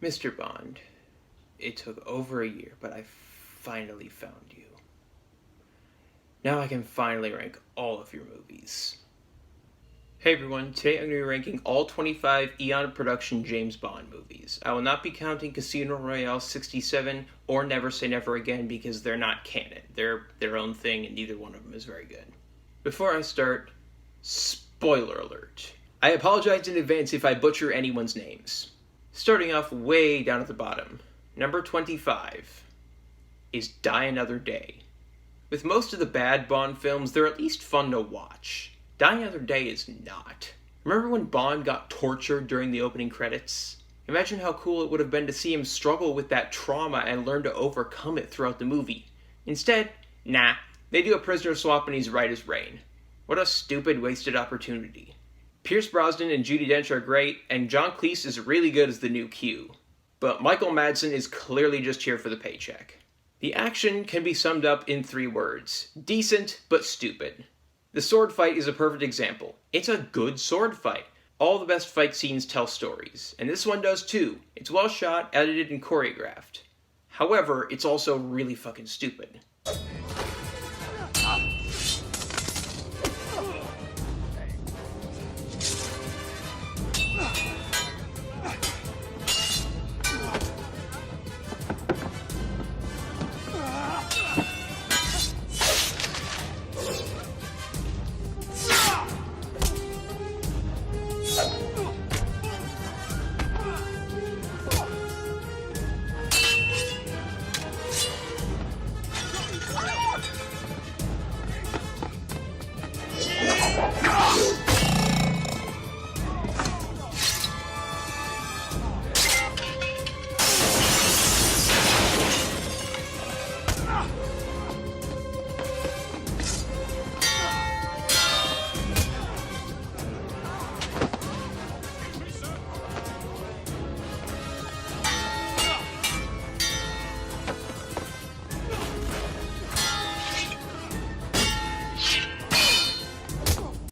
Mr. Bond, it took over a year, but I finally found you. Now I can finally rank all of your movies. Hey everyone, today I'm going to be ranking all 25 Eon production James Bond movies. I will not be counting Casino Royale 67 or Never Say Never Again because they're not canon. They're their own thing and neither one of them is very good. Before I start, spoiler alert. I apologize in advance if I butcher anyone's names. Starting off way down at the bottom, number 25 is Die Another Day. With most of the bad Bond films, they're at least fun to watch. Die Another Day is not. Remember when Bond got tortured during the opening credits? Imagine how cool it would have been to see him struggle with that trauma and learn to overcome it throughout the movie. Instead, nah, they do a prisoner swap and he's right as rain. What a stupid, wasted opportunity. Pierce Brosnan and Judi Dench are great, and John Cleese is really good as the new Q. But Michael Madsen is clearly just here for the paycheck. The action can be summed up in 3 words. Decent, but stupid. The sword fight is a perfect example. It's a good sword fight. All the best fight scenes tell stories, and this one does too. It's well shot, edited, and choreographed. However, it's also really fucking stupid.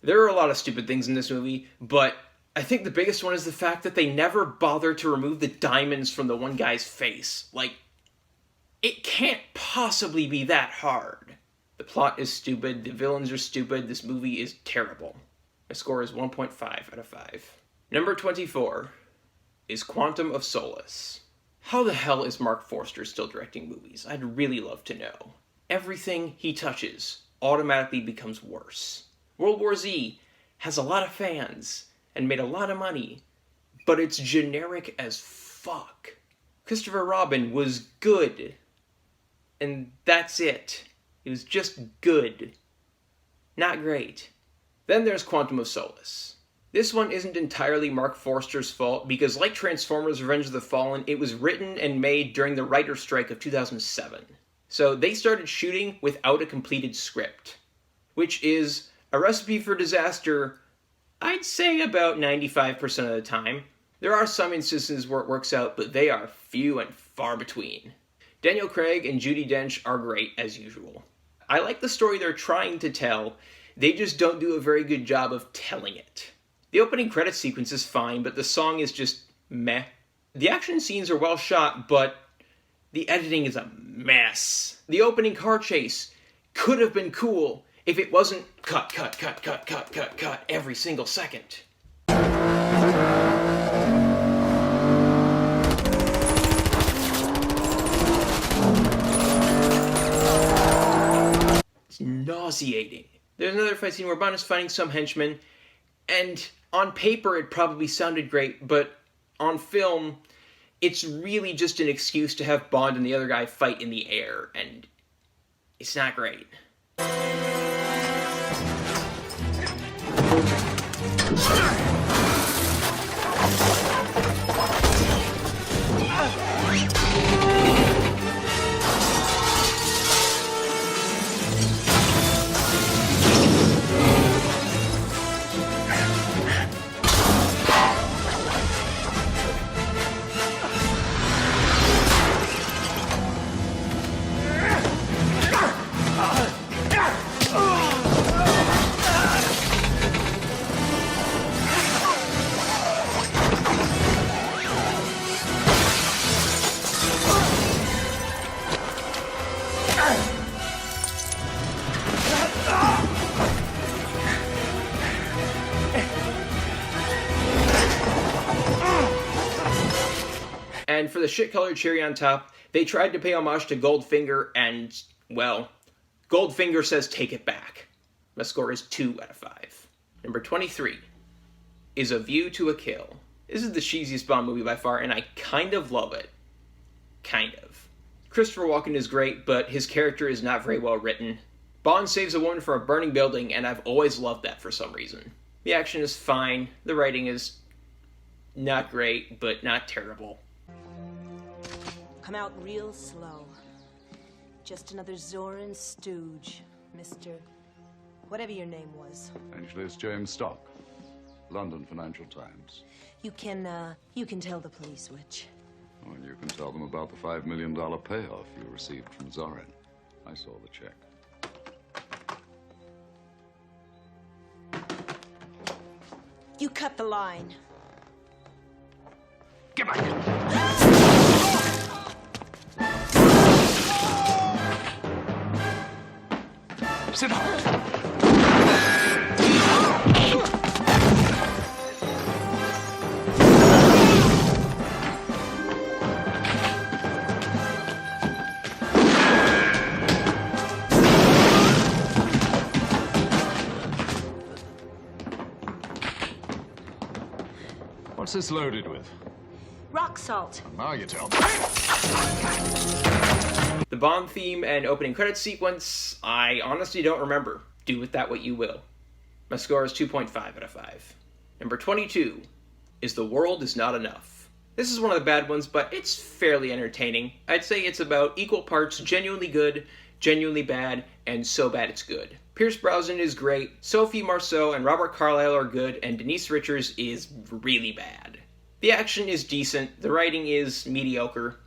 There are a lot of stupid things in this movie, but I think the biggest one is the fact that they never bother to remove the diamonds from the one guy's face. Like, it can't possibly be that hard. The plot is stupid, the villains are stupid, this movie is terrible. My score is 1.5 out of 5. Number 24 is Quantum of Solace. How the hell is Mark Forster still directing movies? I'd really love to know. Everything he touches automatically becomes worse. World War Z has a lot of fans and made a lot of money, but it's generic as fuck. Christopher Robin was good, and that's it. It was just good. Not great. Then there's Quantum of Solace. This one isn't entirely Mark Forster's fault because, like Transformers Revenge of the Fallen, it was written and made during the writer's strike of 2007. So they started shooting without a completed script, which is a recipe for disaster, I'd say about 95% of the time. There are some instances where it works out, but they are few and far between. Daniel Craig and Judi Dench are great as usual. I like the story they're trying to tell, they just don't do a very good job of telling it. The opening credits sequence is fine, but the song is just meh. The action scenes are well shot, but the editing is a mess. The opening car chase could have been cool if it wasn't cut every single second. It's nauseating. There's another fight scene where Bond is fighting some henchmen, and on paper it probably sounded great, but on film, it's really just an excuse to have Bond and the other guy fight in the air, and it's not great. for the shit-colored cherry on top, they tried to pay homage to Goldfinger, and, well, Goldfinger says take it back. My score is 2 out of 5. Number 23 is A View to a Kill. This is the cheesiest Bond movie by far, and I kind of love it. Kind of. Christopher Walken is great, but his character is not very well written. Bond saves a woman from a burning building, and I've always loved that for some reason. The action is fine, the writing is not great, but not terrible. Come out real slow. Just another Zoran stooge, Mr. whatever your name was. Actually, it's James Stock, London Financial Times. You can tell the police which. Well, you can tell them about the $5 million payoff you received from Zoran. I saw the check. You cut the line. Get back! Sit down! What's this loaded with? Rock salt. Now you tell me. The Bond theme and opening credits sequence, I honestly don't remember. Do with that what you will. My score is 2.5 out of 5. Number 22 is The World Is Not Enough. This is one of the bad ones, but it's fairly entertaining. I'd say it's about equal parts genuinely good, genuinely bad, and so bad it's good. Pierce Brosnan is great, Sophie Marceau and Robert Carlyle are good, and Denise Richards is really bad. The action is decent, the writing is mediocre.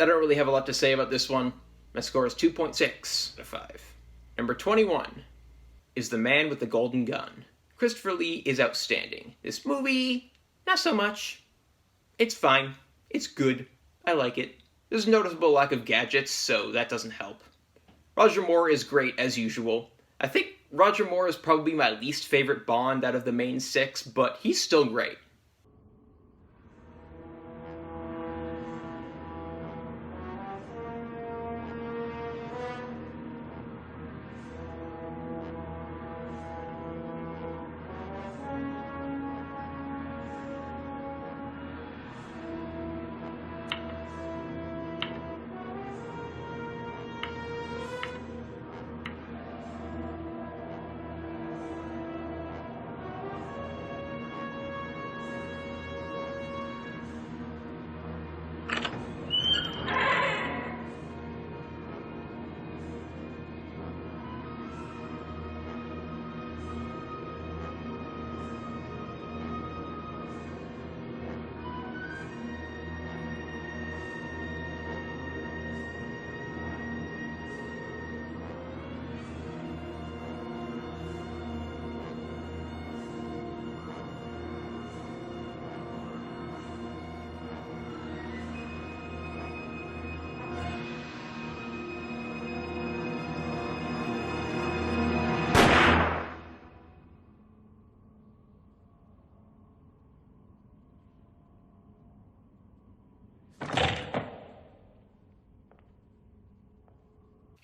I don't really have a lot to say about this one. My score is 2.6 out of 5. Number 21 is The Man with the Golden Gun. Christopher Lee is outstanding. This movie, not so much. It's fine. It's good. I like it. There's a noticeable lack of gadgets, so that doesn't help. Roger Moore is great as usual. I think Roger Moore is probably my least favorite Bond out of the main 6, but he's still great.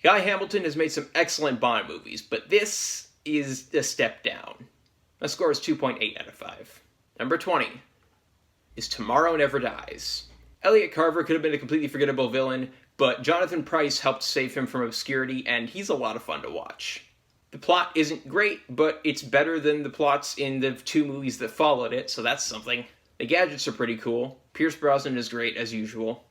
Guy Hamilton has made some excellent Bond movies, but this is a step down. My score is 2.8 out of 5. Number 20 is Tomorrow Never Dies. Elliot Carver could have been a completely forgettable villain, but Jonathan Pryce helped save him from obscurity, and he's a lot of fun to watch. The plot isn't great, but it's better than the plots in the 2 movies that followed it, so that's something. The gadgets are pretty cool. Pierce Brosnan is great, as usual.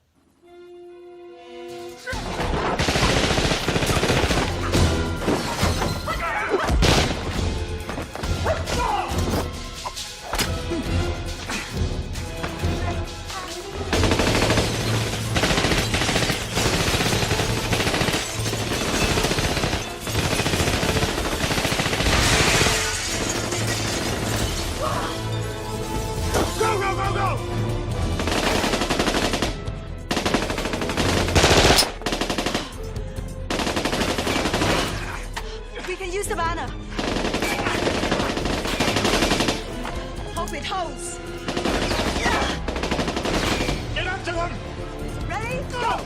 can use the banner. Hope it holds. Get up to him! Ready? Go!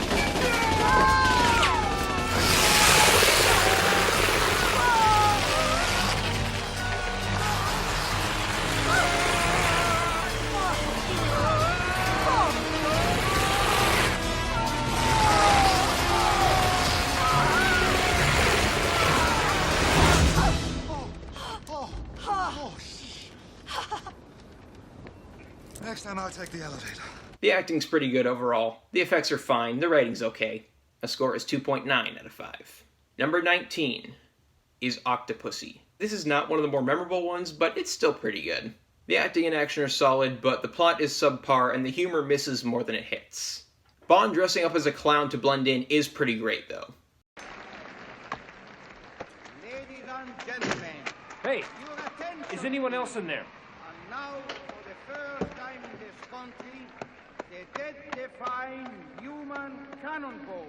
Next time I'll take the elevator. The acting's pretty good overall. The effects are fine. The rating's okay. A score is 2.9 out of 5. Number 19 is Octopussy. This is not one of the more memorable ones, but it's still pretty good. The acting and action are solid, but the plot is subpar and the humor misses more than it hits. Bond dressing up as a clown to blend in is pretty great, though. Ladies and gentlemen, Hey, your attention, is anyone else in there? and now, for the first time in this country, the death-defying human cannonball.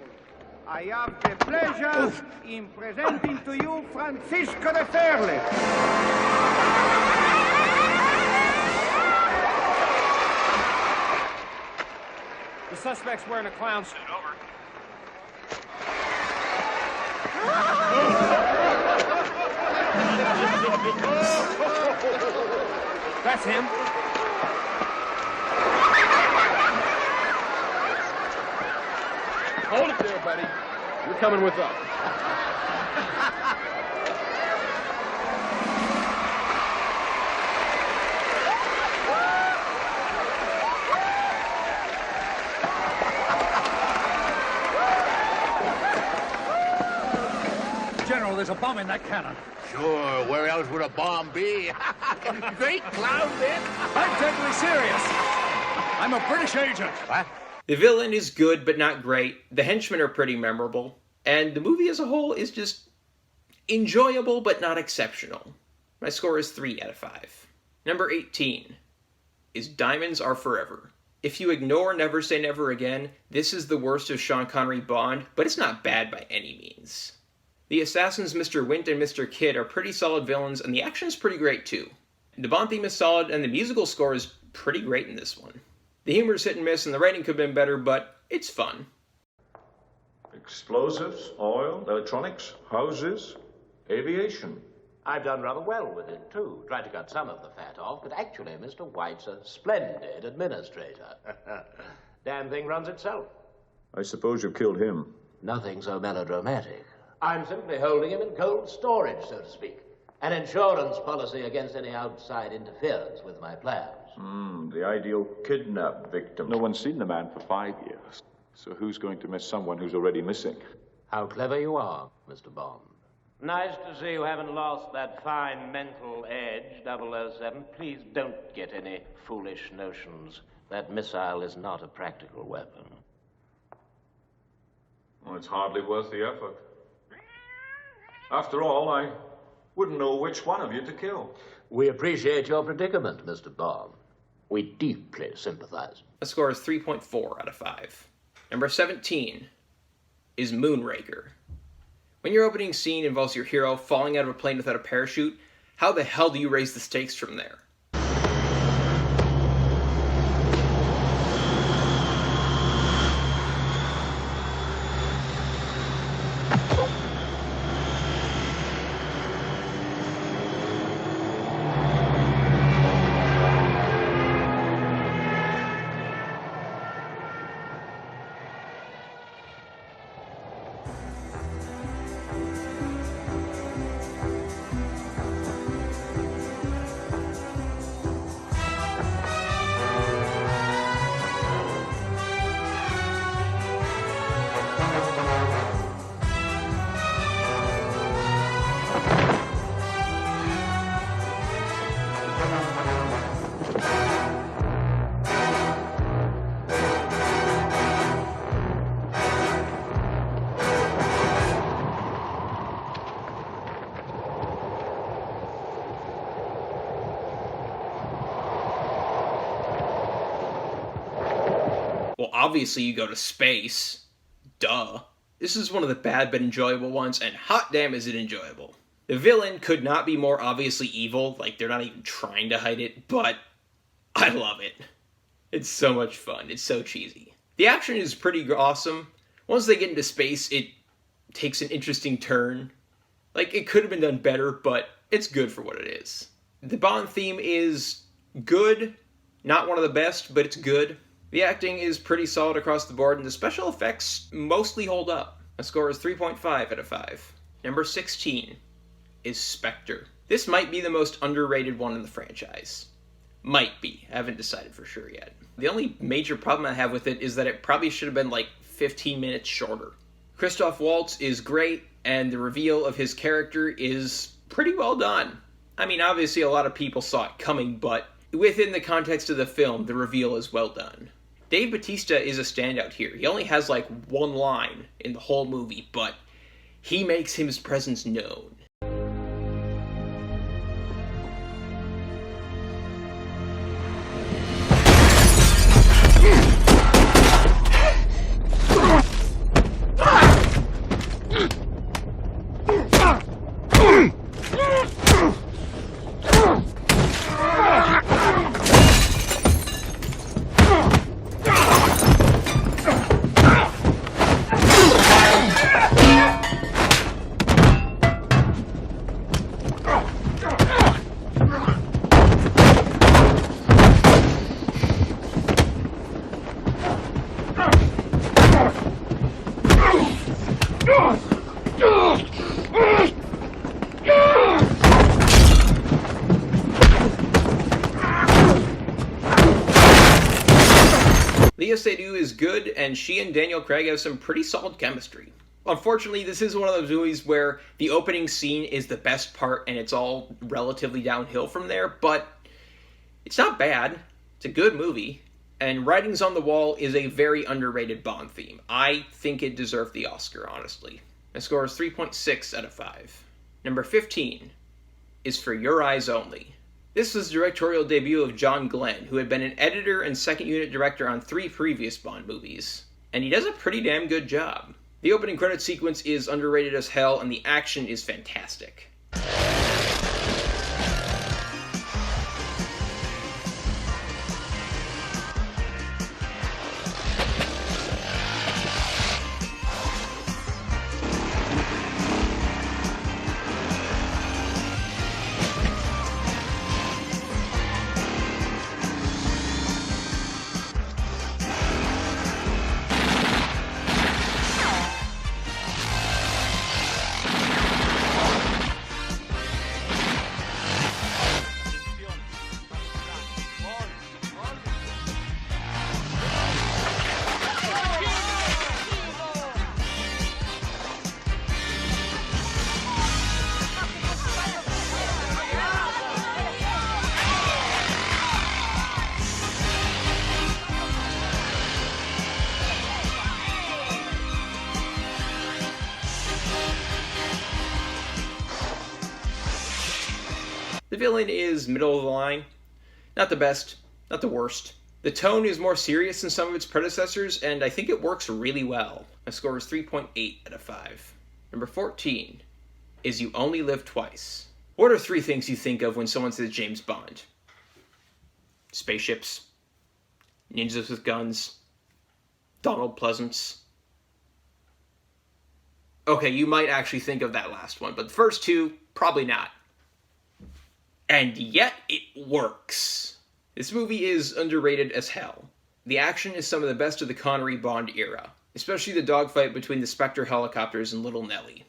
I have the pleasure in presenting to you Francisco de Ferle. The suspect's wearing a clown suit. Over. That's him. Hold it there, buddy. You're coming with us. General, there's a bomb in that cannon. Sure, where else would a bomb be? Great clown, man. I'm deadly serious. I'm a British agent. What? The villain is good, but not great. The henchmen are pretty memorable. And the movie as a whole is just enjoyable, but not exceptional. My score is 3 out of 5. Number 18 is Diamonds Are Forever. If you ignore Never Say Never Again, this is the worst of Sean Connery Bond, but it's not bad by any means. The assassins Mr. Wint and Mr. Kidd are pretty solid villains, and the action's pretty great too. The Bond theme is solid, and the musical score is pretty great in this one. The humor's hit and miss, and the writing could have been better, but it's fun. Explosives, oil, electronics, houses, aviation. I've done rather well with it, too. Tried to cut some of the fat off, but actually, Mr. White's a splendid administrator. Damn thing runs itself. I suppose you killed him. Nothing so melodramatic. I'm simply holding him in cold storage, so to speak. An insurance policy against any outside interference with my plans. The ideal kidnap victim. No one's seen the man for 5 years. So who's going to miss someone who's already missing? How clever you are, Mr. Bond. Nice to see you haven't lost that fine mental edge, 007. Please don't get any foolish notions. That missile is not a practical weapon. Well, it's hardly worth the effort. After all, I wouldn't know which one of you to kill. We appreciate your predicament, Mr. Bond. We deeply sympathize. The score is 3.4 out of 5. Number 17 is Moonraker. When your opening scene involves your hero falling out of a plane without a parachute, how the hell do you raise the stakes from there? Well, obviously you go to space. Duh. This is one of the bad but enjoyable ones, and hot damn is it enjoyable. The villain could not be more obviously evil, like they're not even trying to hide it, but I love it. It's so much fun. It's so cheesy. The action is pretty awesome. Once they get into space, it takes an interesting turn. Like, it could have been done better, but it's good for what it is. The Bond theme is good. Not one of the best, but it's good. The acting is pretty solid across the board, and the special effects mostly hold up. My score is 3.5 out of 5. Number 16 is Spectre. This might be the most underrated one in the franchise. Might be. I haven't decided for sure yet. The only major problem I have with it is that it probably should have been like 15 minutes shorter. Christoph Waltz is great, and the reveal of his character is pretty well done. I mean, obviously a lot of people saw it coming, but within the context of the film, the reveal is well done. Dave Bautista is a standout here. He only has like one line in the whole movie, but he makes his presence known. Léa Seydoux is good, and she and Daniel Craig have some pretty solid chemistry. Unfortunately, this is one of those movies where the opening scene is the best part and it's all relatively downhill from there, but it's not bad. It's a good movie, and Writings on the Wall is a very underrated Bond theme. I think it deserved the Oscar, honestly. My score is 3.6 out of 5. Number 15 is For Your Eyes Only. This was the directorial debut of John Glenn, who had been an editor and second unit director on 3 previous Bond movies, and he does a pretty damn good job. The opening credit sequence is underrated as hell, and the action is fantastic. The villain is middle of the line. Not the best, not the worst. The tone is more serious than some of its predecessors, and I think it works really well. My score is 3.8 out of 5. Number 14 is You Only Live Twice. What are 3 things you think of when someone says James Bond? Spaceships, ninjas with guns, Donald Pleasance. Okay, you might actually think of that last one, but the first 2, probably not. And yet, it works. This movie is underrated as hell. The action is some of the best of the Connery Bond era, especially the dogfight between the Spectre helicopters and Little Nelly.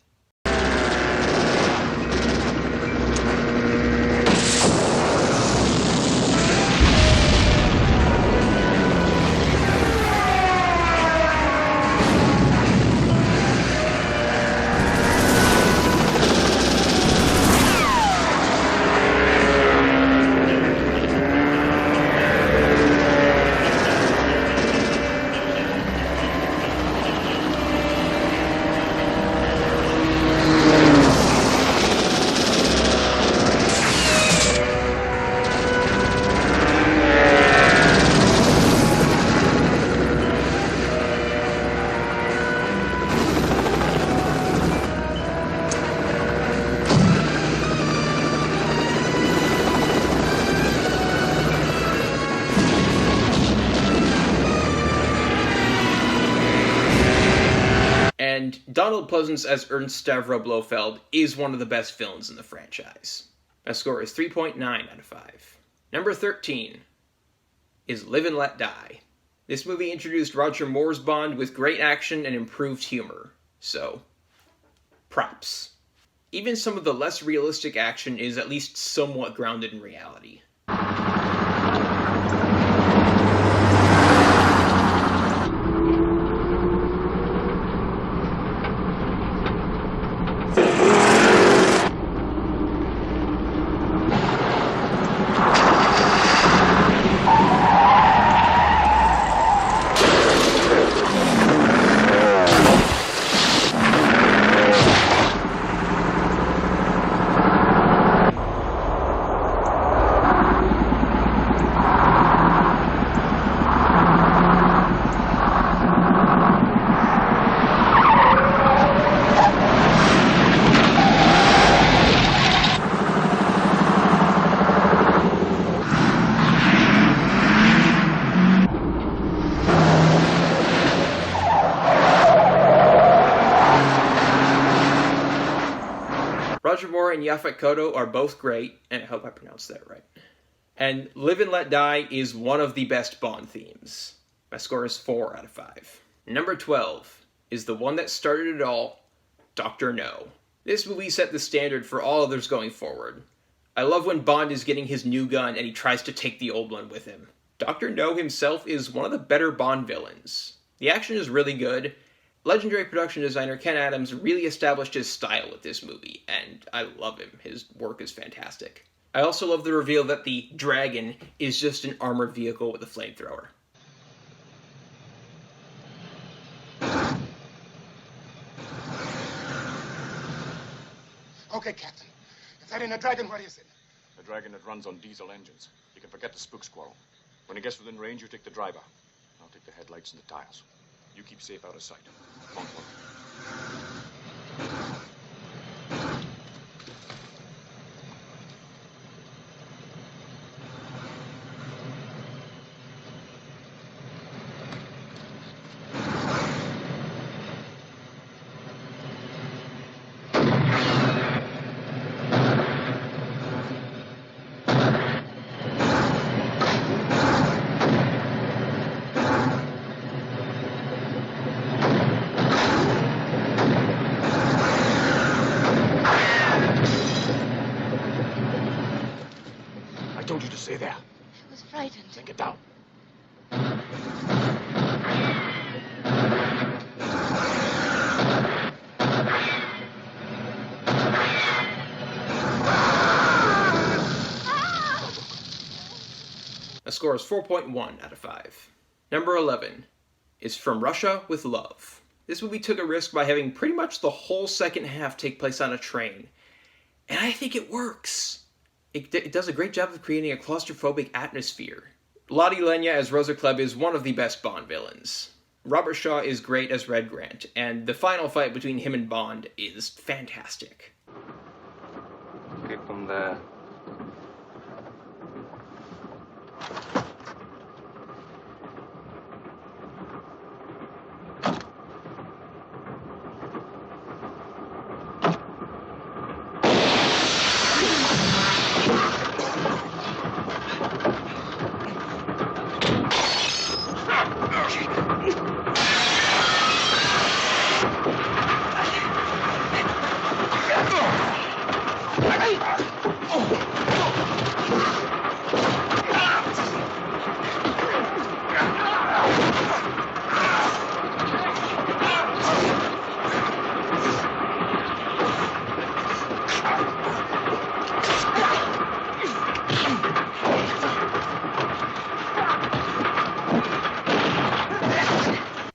And Donald Pleasance as Ernst Stavro Blofeld is one of the best villains in the franchise. My score is 3.9 out of 5. Number 13 is Live and Let Die. This movie introduced Roger Moore's Bond with great action and improved humor. So, props. Even some of the less realistic action is at least somewhat grounded in reality. Roger Moore and Yaphet Kotto are both great, and I hope I pronounced that right. And Live and Let Die is one of the best Bond themes. My score is 4 out of 5. Number 12 is the one that started it all, Dr. No. This movie set the standard for all others going forward. I love when Bond is getting his new gun and he tries to take the old one with him. Dr. No himself is one of the better Bond villains. The action is really good. Legendary production designer Ken Adams really established his style with this movie, and I love him. His work is fantastic. I also love the reveal that the Dragon is just an armored vehicle with a flamethrower. Okay, Captain. If that ain't a dragon, what is it? A dragon that runs on diesel engines. You can forget the spook squirrel. When it gets within range, you take the driver. I'll take the headlights and the tires. You keep safe out of sight. Come on, I told you to stay there. I was frightened. Then get down. The score is 4.1 out of 5. Number 11 is From Russia with Love. This movie took a risk by having pretty much the whole second half take place on a train. And I think it works. It does a great job of creating a claustrophobic atmosphere. Lottie Lenya as Rosa Klebb is one of the best Bond villains. Robert Shaw is great as Red Grant, and the final fight between him and Bond is fantastic. Keep them there.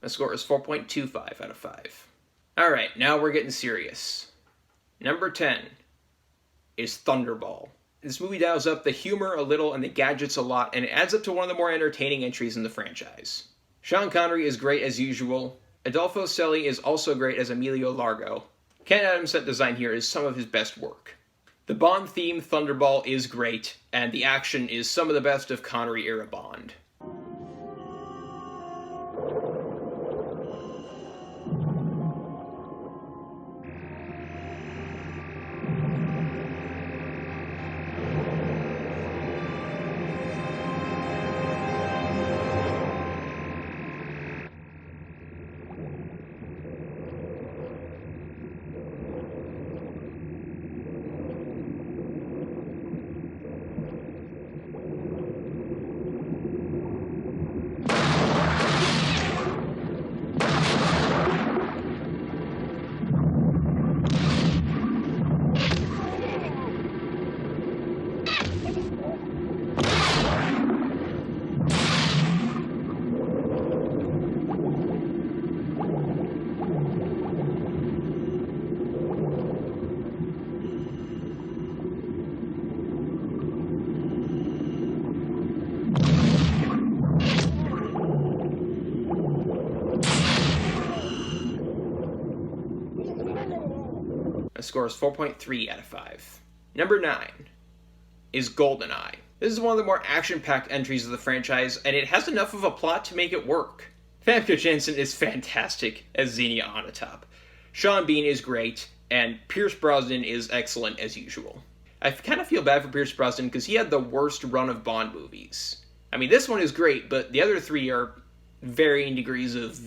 The score is 4.25 out of 5. Alright, now we're getting serious. Number 10 is Thunderball. This movie dials up the humor a little and the gadgets a lot, and it adds up to one of the more entertaining entries in the franchise. Sean Connery is great as usual. Adolfo Celli is also great as Emilio Largo. Ken Adams' set design here is some of his best work. The Bond theme, Thunderball, is great, and the action is some of the best of Connery-era Bond. score is 4.3 out of 5. Number 9 is Goldeneye. This is one of the more action-packed entries of the franchise, and it has enough of a plot to make it work. Famke Janssen is fantastic as Xenia Onatopp. Sean Bean is great, and Pierce Brosnan is excellent as usual. I kind of feel bad for Pierce Brosnan because he had the worst run of Bond movies. I mean, this one is great, but the other three are varying degrees of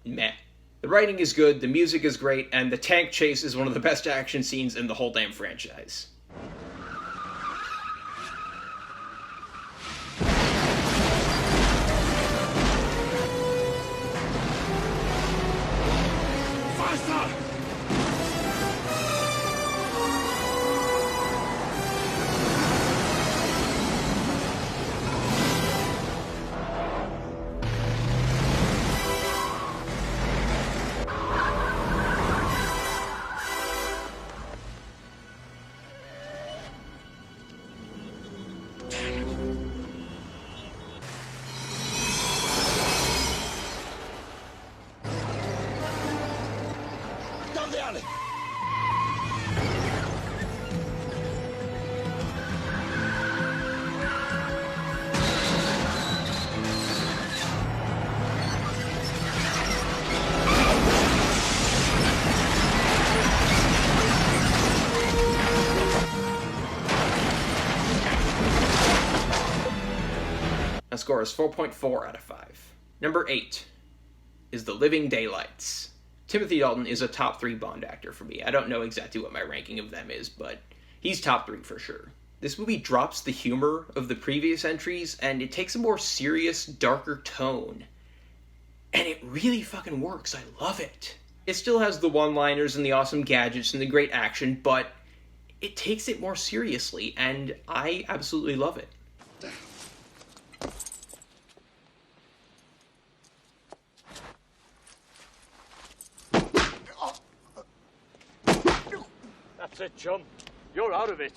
meh. The writing is good, the music is great, and the tank chase is one of the best action scenes in the whole damn franchise. My score is 4.4 out of 5. Number 8 is The Living Daylights. Timothy Dalton is a top 3 Bond actor for me. I don't know exactly what my ranking of them is, but he's top 3 for sure. This movie drops the humor of the previous entries, and it takes a more serious, darker tone. And it really fucking works. I love it. It still has the one-liners and the awesome gadgets and the great action, but it takes it more seriously, and I absolutely love it. That's it, chum. You're out of it.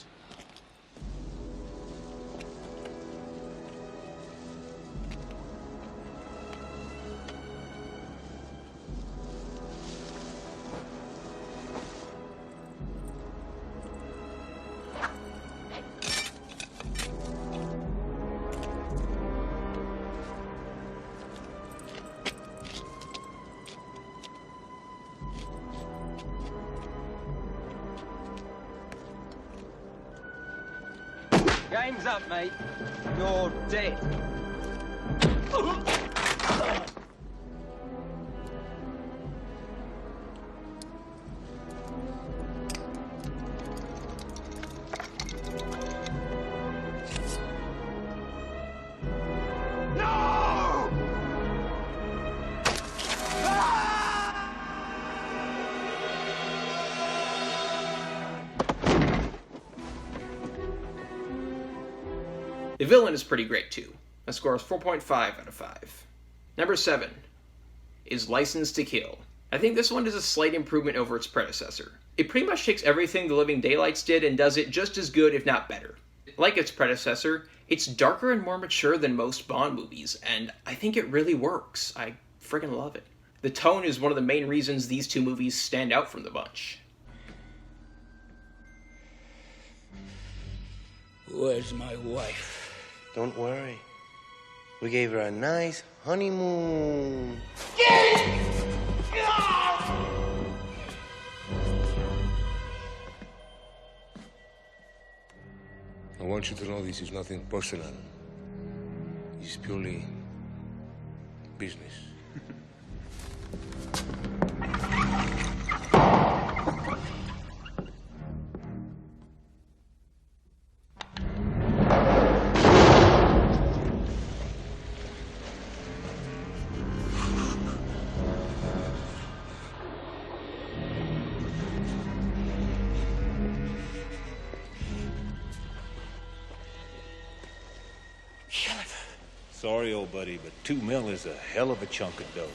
Game's up, mate. You're dead. The villain is pretty great too. My score is 4.5 out of 5. Number 7 is License to Kill. I think this one is a slight improvement over its predecessor. It pretty much takes everything The Living Daylights did and does it just as good, if not better. Like its predecessor, it's darker and more mature than most Bond movies, and I think it really works. I friggin' love it. The tone is one of the main reasons these two movies stand out from the bunch. Where's my wife? Don't worry. We gave her a nice honeymoon. I want you to know this is nothing personal. It's purely business. Sorry, old buddy, but $2 million is a hell of a chunk of dough.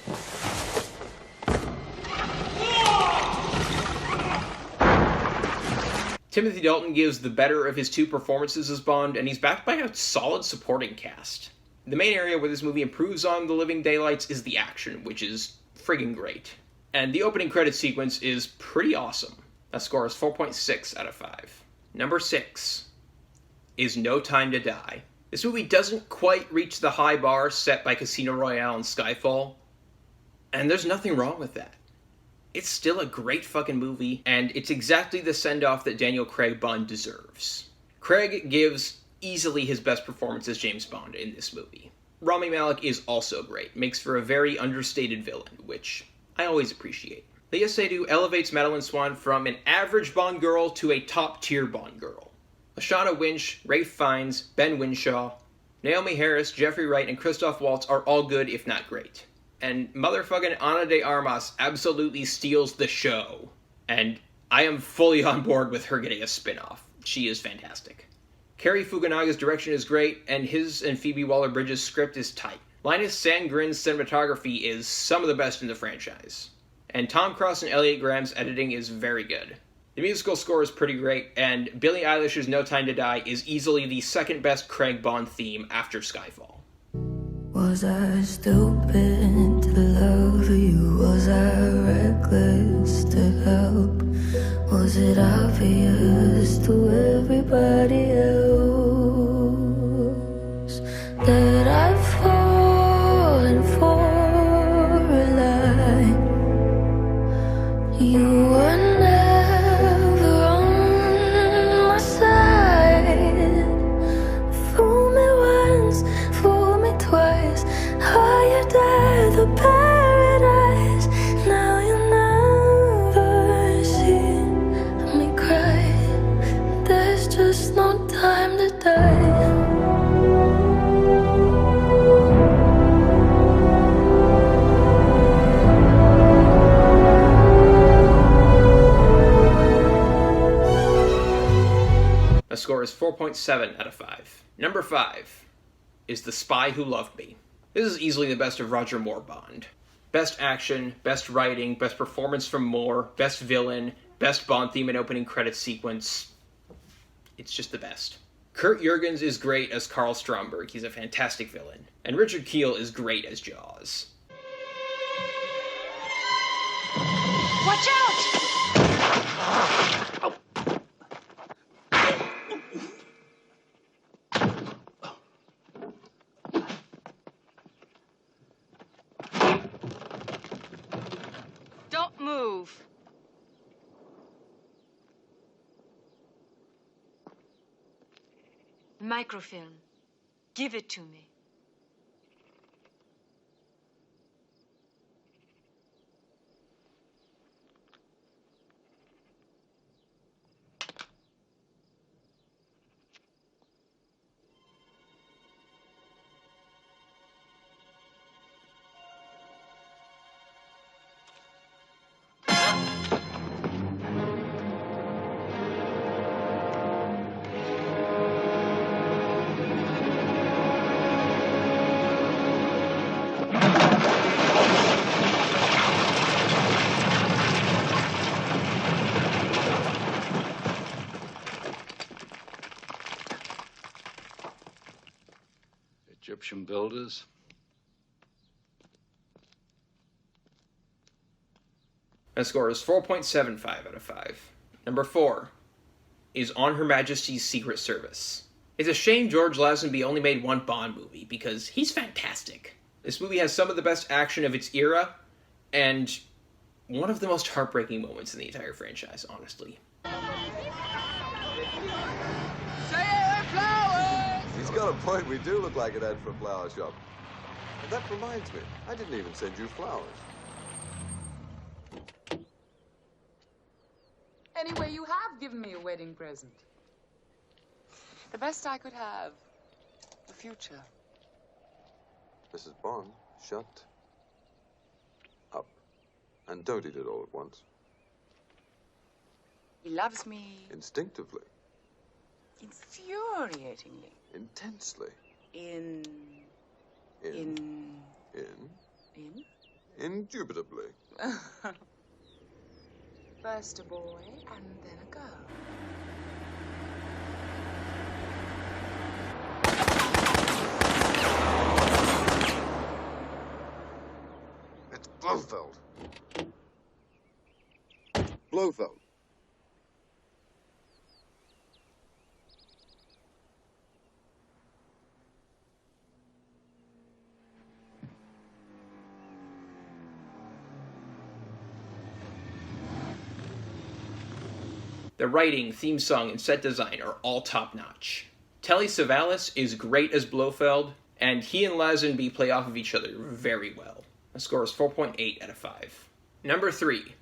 Timothy Dalton gives the better of his two performances as Bond, and he's backed by a solid supporting cast. The main area where this movie improves on The Living Daylights is the action, which is friggin' great. And the opening credits sequence is pretty awesome. That score is 4.6 out of 5. Number 6 is No Time to Die. This movie doesn't quite reach the high bar set by Casino Royale and Skyfall, and there's nothing wrong with that. It's still a great fucking movie, and it's exactly the send-off that Daniel Craig Bond deserves. Craig gives easily his best performance as James Bond in this movie. Rami Malek is also great, makes for a very understated villain, which I always appreciate. Léa Seydoux elevates Madeline Swan from an average Bond girl to a top-tier Bond girl. Lashana Lynch, Ralph Fiennes, Ben Winshaw, Naomi Harris, Jeffrey Wright, and Christoph Waltz are all good, if not great. And motherfucking Ana de Armas absolutely steals the show. And I am fully on board with her getting a spin-off. She is fantastic. Cary Fukunaga's direction is great, and his and Phoebe Waller-Bridge's script is tight. Linus Sandgren's cinematography is some of the best in the franchise. And Tom Cross and Elliot Graham's editing is very good. The musical score is pretty great, and Billie Eilish's No Time to Die is easily the second best Craig Bond theme after Skyfall. Was I stupid to love you? Was I reckless to help? Was it obvious to everybody else that I've fallen for a lie? You were never on my side. Fool me once, fool me twice. Higher than the paradise. Now you'll never see me cry. There's just no time to die. The score is 4.7 out of 5. Number 5 is The Spy Who Loved Me. This is easily the best of Roger Moore Bond. Best action, best writing, best performance from Moore, best villain, best Bond theme and opening credits sequence. It's just the best. Kurt Jurgens is great as Karl Stromberg. He's a fantastic villain. And Richard Kiel is great as Jaws. Watch out! Don't move. Microfilm. Give it to me. Egyptian builders. The score is 4.75 out of 5. Number 4 is On Her Majesty's Secret Service. It's a shame George Lazenby only made one Bond movie, because he's fantastic. This movie has some of the best action of its era, and one of the most heartbreaking moments in the entire franchise, honestly. He's got a point. We do look like an ad for a flower shop. And that reminds me, I didn't even send you flowers. Anyway, you have given me a wedding present. The best I could have. The future. Mrs. Bond, shut up. And don't eat it all at once. He loves me. Instinctively. Infuriatingly. Intensely. Indubitably. First a boy, and then a girl. It's Blofeld. Blofeld. The writing, theme song, and set design are all top-notch. Telly Savalas is great as Blofeld, and he and Lazenby play off of each other very well. The score is 4.8 out of 5. Number 3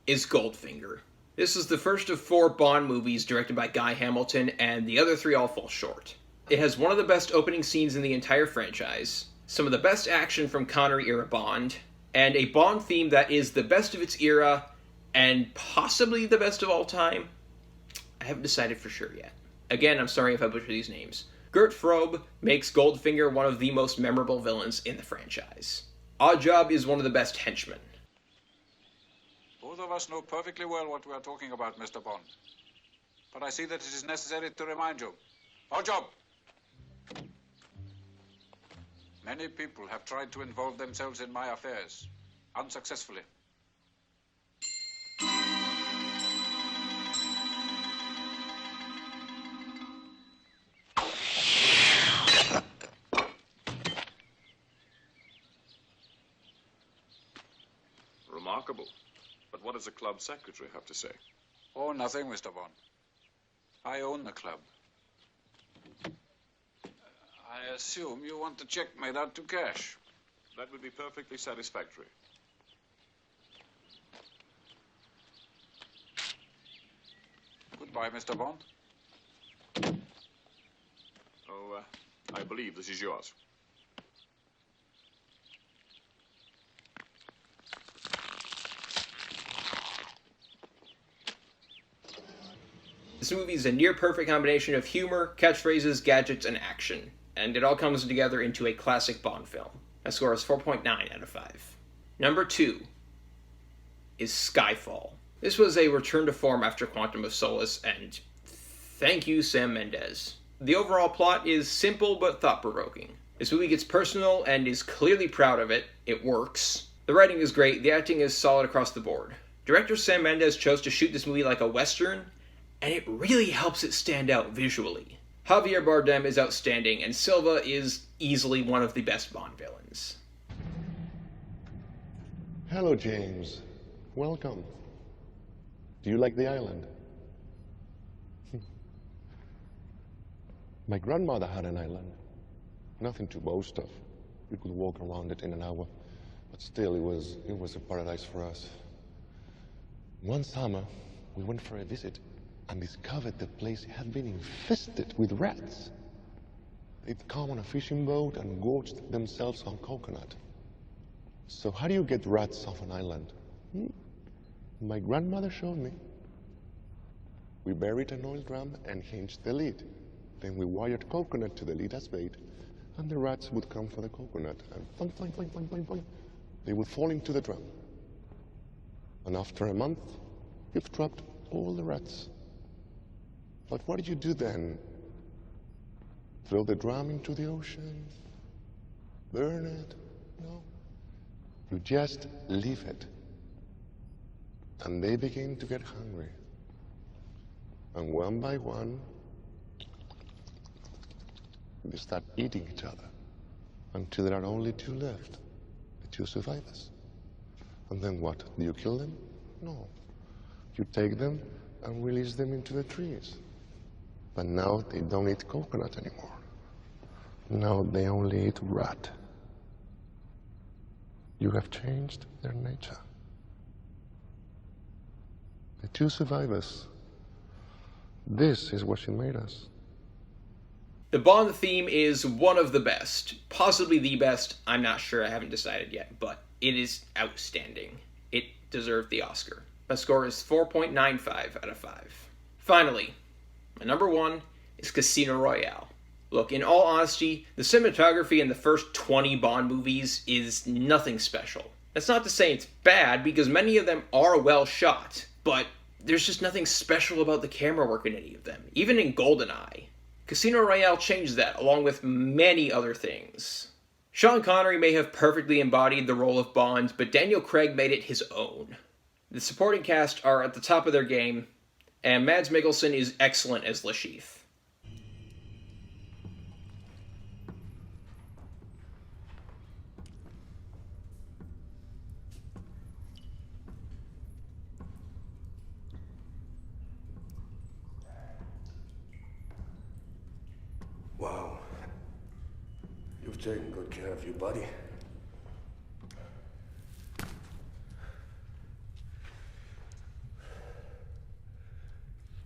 is Goldfinger. This is the first of 4 Bond movies directed by Guy Hamilton, and the other 3 all fall short. It has one of the best opening scenes in the entire franchise, some of the best action from Connery-era Bond, and a Bond theme that is the best of its era, and possibly the best of all time. I haven't decided for sure yet. Again, I'm sorry if I butcher these names. Gert Frobe makes Goldfinger one of the most memorable villains in the franchise. Oddjob is one of the best henchmen. Both of us know perfectly well what we are talking about, Mr. Bond. But I see that it is necessary to remind you. Oddjob! Many people have tried to involve themselves in my affairs, unsuccessfully. Remarkable. But what does the club secretary have to say? Oh, nothing, Mr. Bond. I own the club. I assume you want the check made out to cash. That would be perfectly satisfactory. Goodbye, Mr. Bond. Oh, I believe this is yours. This movie is a near-perfect combination of humor, catchphrases, gadgets, and action, and it all comes together into a classic Bond film. My score is 4.9 out of 5. Number 2 is Skyfall. This was a return to form after Quantum of Solace, and thank you, Sam Mendes. The overall plot is simple but thought-provoking. This movie gets personal and is clearly proud of it. It works. The writing is great, the acting is solid across the board. Director Sam Mendes chose to shoot this movie like a Western, and it really helps it stand out visually. Javier Bardem is outstanding, and Silva is easily one of the best Bond villains. Hello, James. Welcome. Do you like the island? My grandmother had an island. Nothing to boast of. We could walk around it in an hour, but still it was a paradise for us. One summer, we went for a visit and discovered the place had been infested with rats. They'd come on a fishing boat and gorged themselves on coconut. So how do you get rats off an island? My grandmother showed me. We buried an oil drum and hinged the lid. Then we wired coconut to the lid as bait, and the rats would come for the coconut, and boing, boing, boing, boing, boing, boing, they would fall into the drum. And after a month, you've trapped all the rats. But what did you do then? Throw the drum into the ocean? Burn it? No. You just leave it. And they begin to get hungry. And one by one, they start eating each other until there are only 2 left, the 2 survivors. And then what? Do you kill them? No. You take them and release them into the trees. But now they don't eat coconut anymore. Now they only eat rat. You have changed their nature. The 2 survivors. This is what she made us. The Bond theme is one of the best. Possibly the best. I'm not sure. I haven't decided yet. But it is outstanding. It deserved the Oscar. My score is 4.95 out of 5. Finally, my number 1 is Casino Royale. Look, in all honesty, the cinematography in the first 20 Bond movies is nothing special. That's not to say it's bad, because many of them are well shot, but there's just nothing special about the camera work in any of them, even in Goldeneye. Casino Royale changed that, along with many other things. Sean Connery may have perfectly embodied the role of Bond, but Daniel Craig made it his own. The supporting cast are at the top of their game, and Mads Mikkelsen is excellent as Le Chiffre. taking good care of you, buddy.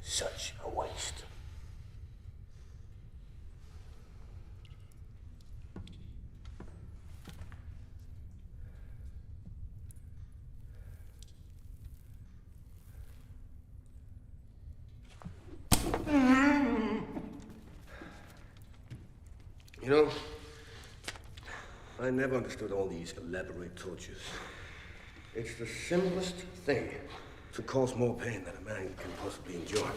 Such a waste. You know, I never understood all these elaborate tortures. It's the simplest thing to cause more pain than a man can possibly endure.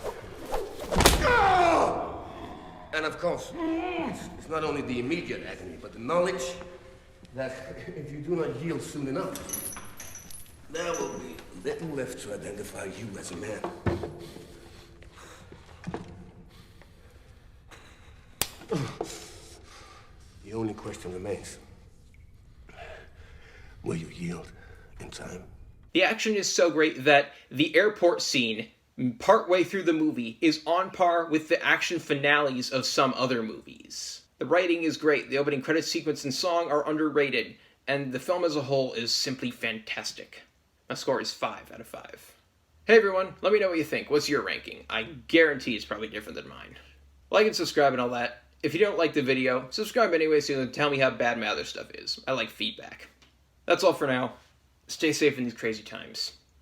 And of course, it's not only the immediate agony, but the knowledge that if you do not yield soon enough, there will be little left to identify you as a man. The only question remains. Will you yield in time? The action is so great that the airport scene, partway through the movie, is on par with the action finales of some other movies. The writing is great, the opening credits sequence and song are underrated, and the film as a whole is simply fantastic. My score is 5 out of 5. Hey everyone, let me know what you think. What's your ranking? I guarantee it's probably different than mine. Like and subscribe and all that. If you don't like the video, subscribe anyway so you can tell me how bad my other stuff is. I like feedback. That's all for now. Stay safe in these crazy times.